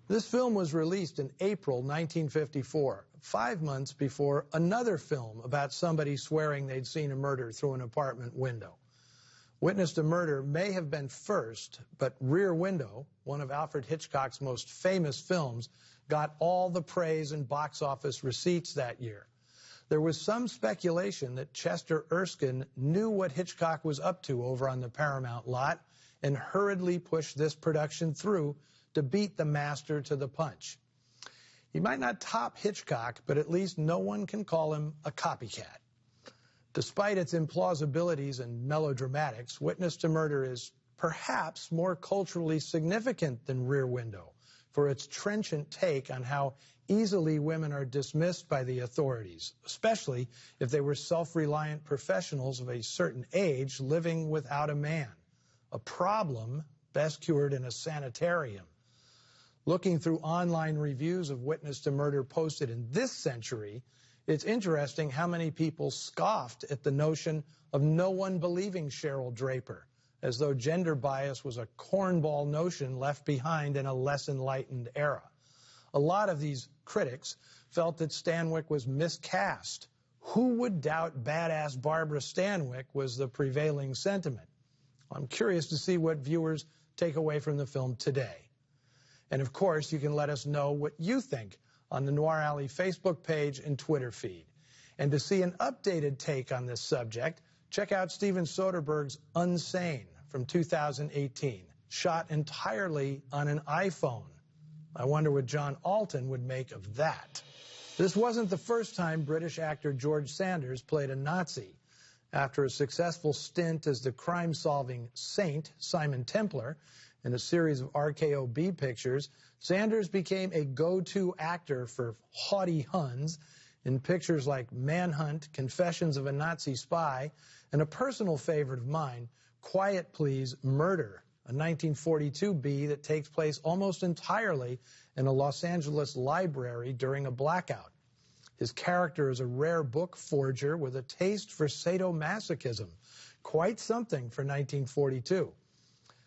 This film was released in April 1954, 5 months before another film about somebody swearing they'd seen a murder through an apartment window. Witness to Murder may have been first, but Rear Window, one of Alfred Hitchcock's most famous films, got all the praise and box office receipts that year. There was some speculation that Chester Erskine knew what Hitchcock was up to over on the Paramount lot and hurriedly pushed this production through to beat the master to the punch. He might not top Hitchcock, but at least no one can call him a copycat. Despite its implausibilities and melodramatics, Witness to Murder is perhaps more culturally significant than Rear Window for its trenchant take on how easily women are dismissed by the authorities, especially if they were self-reliant professionals of a certain age living without a man, a problem best cured in a sanitarium. Looking through online reviews of Witness to Murder posted in this century, it's interesting how many people scoffed at the notion of no one believing Cheryl Draper, as though gender bias was a cornball notion left behind in a less enlightened era. A lot of these critics felt that Stanwyck was miscast. Who would doubt badass Barbara Stanwyck was the prevailing sentiment? I'm curious to see what viewers take away from the film today. And of course, you can let us know what you think on the Noir Alley Facebook page and Twitter feed. And to see an updated take on this subject, check out Steven Soderbergh's Unsane from 2018, shot entirely on an iPhone. I wonder what John Alton would make of that. This wasn't the first time British actor George Sanders played a Nazi. After a successful stint as the crime-solving saint, Simon Templar, in a series of RKO B pictures, Sanders became a go-to actor for haughty Huns in pictures like Manhunt, Confessions of a Nazi Spy, and a personal favorite of mine, Quiet Please, Murder, a 1942 B that takes place almost entirely in a Los Angeles library during a blackout. His character is a rare book forger with a taste for sadomasochism, quite something for 1942.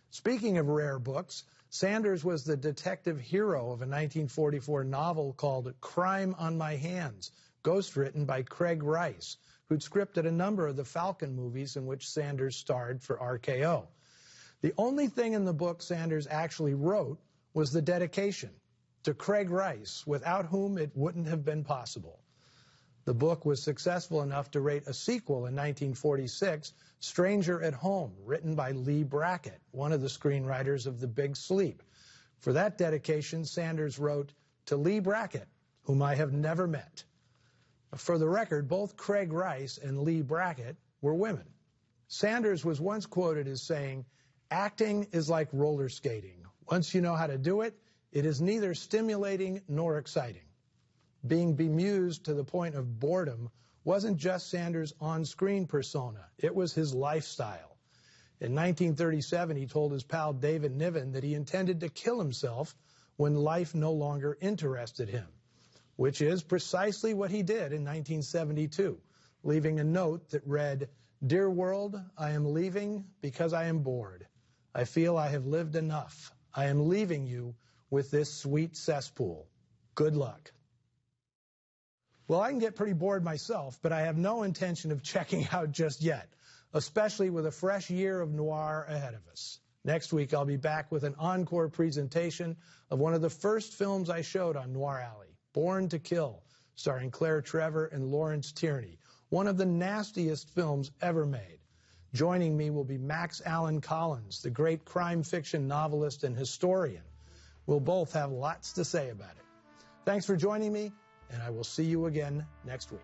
Speaking of rare books, Sanders was the detective hero of a 1944 novel called Crime on My Hands, ghostwritten by Craig Rice, who'd scripted a number of the Falcon movies in which Sanders starred for RKO. The only thing in the book Sanders actually wrote was the dedication to Craig Rice, without whom it wouldn't have been possible. The book was successful enough to rate a sequel in 1946, Stranger at Home, written by Lee Brackett, one of the screenwriters of The Big Sleep. For that dedication, Sanders wrote, "To Lee Brackett, whom I have never met." For the record, both Craig Rice and Lee Brackett were women. Sanders was once quoted as saying, "Acting is like roller skating. Once you know how to do it, it is neither stimulating nor exciting." Being bemused to the point of boredom wasn't just Sanders' on-screen persona, it was his lifestyle. In 1937, he told his pal David Niven that he intended to kill himself when life no longer interested him, which is precisely what he did in 1972, leaving a note that read, "Dear world, I am leaving because I am bored. I feel I have lived enough. I am leaving you with this sweet cesspool. Good luck." Well, I can get pretty bored myself, but I have no intention of checking out just yet, especially with a fresh year of noir ahead of us. Next week, I'll be back with an encore presentation of one of the first films I showed on Noir Alley, Born to Kill, starring Claire Trevor and Lawrence Tierney, one of the nastiest films ever made. Joining me will be Max Allan Collins, the great crime fiction novelist and historian. We'll both have lots to say about it. Thanks for joining me, and I will see you again next week.